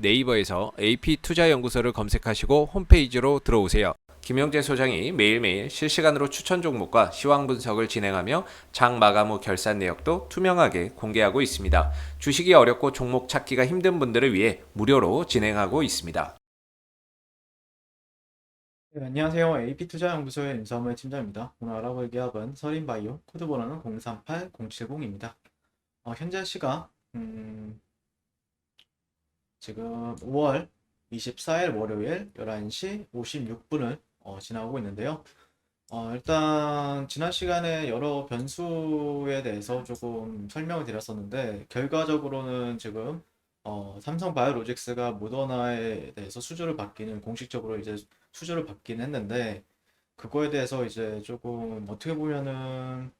네이버에서 AP투자연구소를 검색하시고 홈페이지로 들어오세요. 김영재 소장이 매일매일 실시간으로 추천 종목과 시황 분석을 진행하며 장 마감 후 결산 내역도 투명하게 공개하고 있습니다. 주식이 어렵고 종목 찾기가 힘든 분들을 위해 무료로 진행하고 있습니다. 네, 안녕하세요. AP투자연구소의 윤서물 팀장입니다. 오늘 알아볼 기업은 서린바이오, 코드번호는 038070입니다. 현재 시각 지금 5월 24일 월요일 11시 56분을 지나고 있는데요. 일단 지난 시간에 여러 변수에 대해서 조금 설명을 드렸었는데 결과적으로는 지금 삼성바이오로직스가 모더나에 대해서 수주를 받기는 공식적으로 이제 수주를 받긴 했는데 그거에 대해서 이제 조금 어떻게 보면은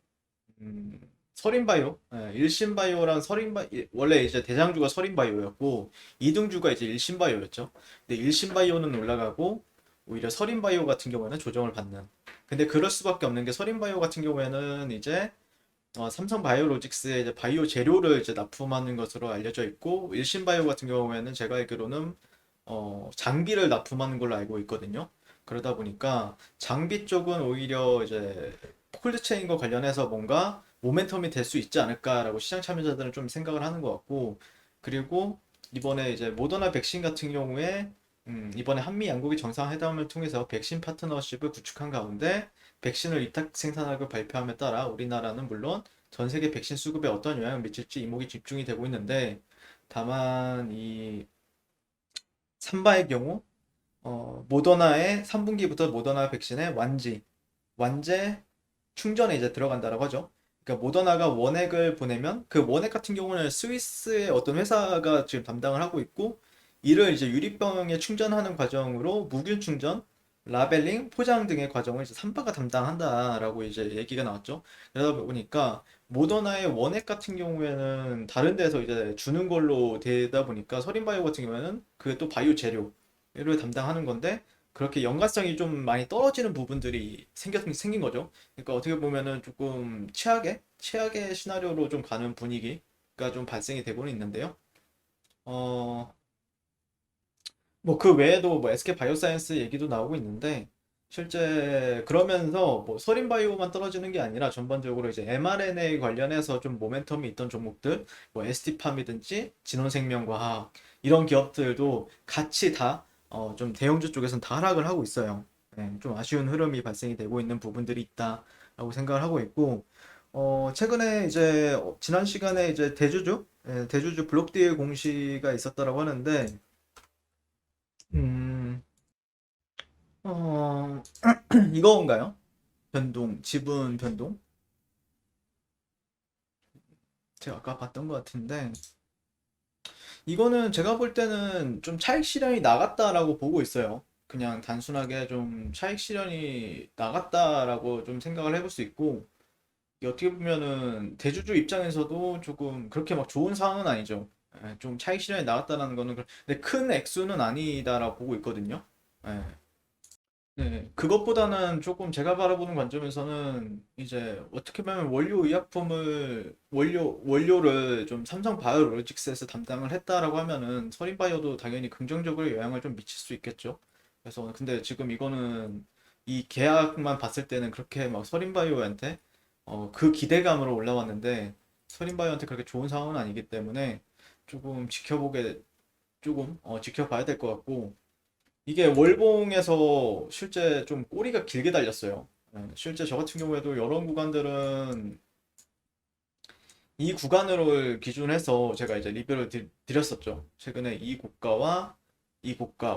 음, 서린바이오, 일신바이오랑 원래 이제 대장주가 서린바이오였고 이등주가 이제 일신바이오였죠. 근데 일신바이오는 올라가고 오히려 서린바이오 같은 경우에는 조정을 받는. 근데 그럴 수밖에 없는 게 서린바이오 같은 경우에는 이제 삼성바이오로직스의 이제 바이오 재료를 이제 납품하는 것으로 알려져 있고 일신바이오 같은 경우에는 제가 알기로는 장비를 납품하는 걸로 알고 있거든요. 그러다 보니까 장비 쪽은 오히려 이제 콜드체인과 관련해서 뭔가 모멘텀이 될 수 있지 않을까라고 시장 참여자들은 좀 생각을 하는 것 같고 그리고 이번에 이제 모더나 백신 같은 경우에 이번에 한미 양국이 정상회담을 통해서 백신 파트너십을 구축한 가운데 백신을 위탁 생산하고 발표함에 따라 우리나라는 물론 전 세계 백신 수급에 어떤 영향을 미칠지 이목이 집중이 되고 있는데 다만 이 삼바의 경우 모더나의 3분기부터 모더나 백신의 완제 충전에 이제 들어간다라고 하죠. 그러니까 모더나가 원액을 보내면 그 원액 같은 경우는 스위스의 어떤 회사가 지금 담당을 하고 있고 이를 이제 유리병에 충전하는 과정으로 무균 충전, 라벨링, 포장 등의 과정을 이제 삼바가 담당한다라고 이제 얘기가 나왔죠. 그러다 보니까 모더나의 원액 같은 경우에는 다른 데서 이제 주는 걸로 되다 보니까 서린바이오 같은 경우에는 그게 또 바이오 재료를 담당하는 건데 그렇게 연관성이 좀 많이 떨어지는 부분들이 생긴 거죠. 그러니까 어떻게 보면은 조금 최악의 시나리오로 좀 가는 분위기가 좀 발생이 되고는 있는데요. 어, 뭐 그 외에도 뭐 SK 바이오사이언스 얘기도 나오고 있는데 실제 그러면서 뭐 서린바이오만 떨어지는 게 아니라 전반적으로 이제 mRNA 관련해서 좀 모멘텀이 있던 종목들 뭐 ST팜이든지 진원생명과학 이런 기업들도 같이 다 좀 대형주 쪽에서는 다 하락을 하고 있어요. 좀 아쉬운 흐름이 발생이 되고 있는 부분들이 있다라고 생각을 하고 있고 최근에 이제 지난 시간에 이제 대주주 블록딜 공시가 있었다라고 하는데 음, 어, 이건가요? 지분 변동? 제가 아까 봤던 것 같은데, 이거는 제가 볼 때는 좀 차익 실현이 나갔다라고 보고 있어요. 그냥 단순하게 좀 차익 실현이 나갔다라고 좀 생각을 해볼 수 있고, 이게 어떻게 보면은 대주주 입장에서도 조금 그렇게 막 좋은 상황은 아니죠. 좀 차익 실현이 나갔다라는 거는, 근데 큰 액수는 아니다라고 보고 있거든요. 예. 네, 그것보다는 조금 제가 바라보는 관점에서는 이제 어떻게 보면 원료를 좀 삼성 바이오로직스에서 담당을 했다라고 하면은 서린바이오도 당연히 긍정적으로 영향을 좀 미칠 수 있겠죠. 그래서 근데 지금 이거는 이 계약만 봤을 때는 그렇게 막 서린바이오한테 그 기대감으로 올라왔는데 서린바이오한테 그렇게 좋은 상황은 아니기 때문에 조금 지켜봐야 될 것 같고 이게 월봉에서 실제 좀 꼬리가 길게 달렸어요. 실제 저 같은 경우에도 여러 구간들은 이 구간으로 기준해서 제가 이제 리뷰를 드렸었죠. 최근에 이 고가,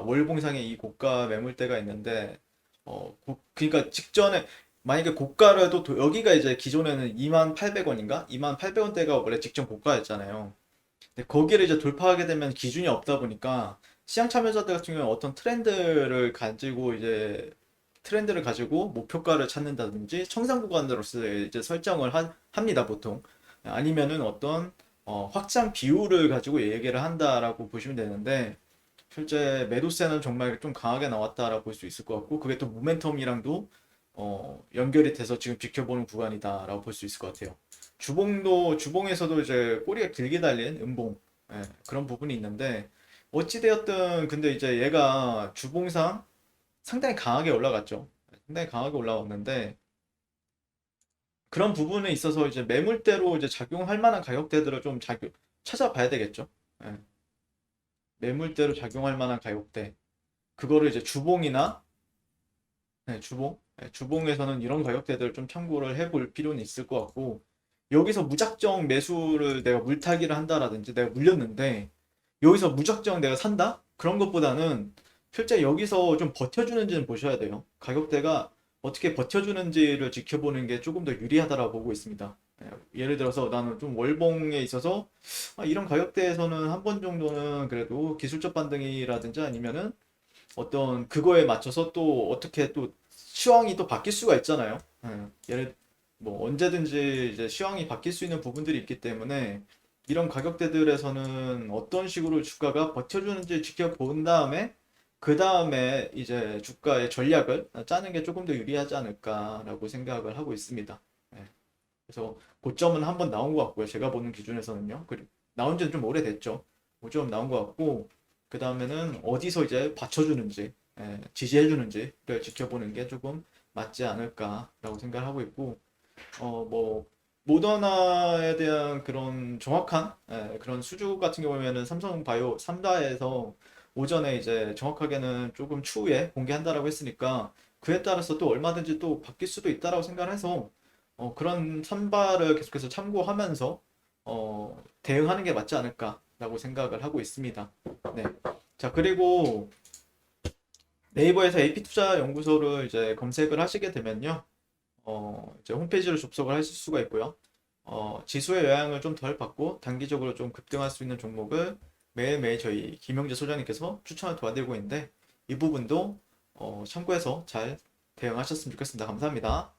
월봉상의 이 고가 매물대가 있는데, 그러니까 직전에, 만약에 고가라도 여기가 이제 기존에는 2800원인가? 2800원대가 원래 직전 고가였잖아요. 근데 거기를 이제 돌파하게 되면 기준이 없다 보니까 시장 참여자들 같은 경우는 어떤 트렌드를 가지고 목표가를 찾는다든지 청산 구간으로서 이제 설정을 합니다 보통 아니면은 어떤 확장 비율을 가지고 얘기를 한다라고 보시면 되는데 실제 매도세는 정말 좀 강하게 나왔다라고 볼 수 있을 것 같고 그게 또 모멘텀이랑도 연결이 돼서 지금 지켜보는 구간이다라고 볼 수 있을 것 같아요. 주봉에서도 이제 꼬리가 길게 달린 음봉 그런 부분이 있는데 어찌되었든 근데 이제 얘가 주봉상 상당히 강하게 올라갔죠. 상당히 강하게 올라왔는데 그런 부분에 있어서 이제 매물대로 이제 작용할 만한 가격대들을 좀 찾아봐야 되겠죠. 예. 매물대로 작용할 만한 가격대. 그거를 이제 주봉이나 네, 주봉. 네, 주봉에서는 이런 가격대들을 좀 참고를 해볼 필요는 있을 것 같고 여기서 무작정 매수를 내가 물타기를 한다라든지 내가 물렸는데 여기서 무작정 내가 산다? 그런 것보다는 실제 여기서 좀 버텨주는지는 보셔야 돼요. 가격대가 어떻게 버텨주는지를 지켜보는 게 조금 더 유리하다라고 보고 있습니다. 예를 들어서 나는 좀 월봉에 있어서 이런 가격대에서는 한 번 정도는 그래도 기술적 반등이라든지 아니면은 어떤 그거에 맞춰서 또 어떻게 또 시황이 또 바뀔 수가 있잖아요. 예를 뭐 언제든지 이제 시황이 바뀔 수 있는 부분들이 있기 때문에 이런 가격대들에서는 어떤 식으로 주가가 버텨주는지 지켜본 다음에 그 다음에 이제 주가의 전략을 짜는 게 조금 더 유리하지 않을까라고 생각을 하고 있습니다. 예. 그래서 고점은 한번 나온 것 같고요. 제가 보는 기준에서는요. 나온 지는 좀 오래됐죠. 고점 나온 것 같고 그 다음에는 어디서 이제 받쳐주는지 지지해주는지를 지켜보는 게 조금 맞지 않을까라고 생각을 하고 있고 뭐 모더나에 대한 그런 정확한 그런 수주 같은 경우에는 삼성바이오 3다에서 오전에 이제 정확하게는 조금 추후에 공개한다라고 했으니까 그에 따라서 또 얼마든지 또 바뀔 수도 있다라고 생각을 해서 그런 산바를 계속해서 참고하면서 대응하는 게 맞지 않을까라고 생각을 하고 있습니다. 네. 자, 그리고 네이버에서 AP투자연구소를 이제 검색을 하시게 되면요. 이제 홈페이지로 접속을 하실 수가 있고요. 지수의 영향을 좀 덜 받고 단기적으로 좀 급등할 수 있는 종목을 매일매일 저희 김영재 소장님께서 추천을 도와드리고 있는데 이 부분도 참고해서 잘 대응하셨으면 좋겠습니다. 감사합니다.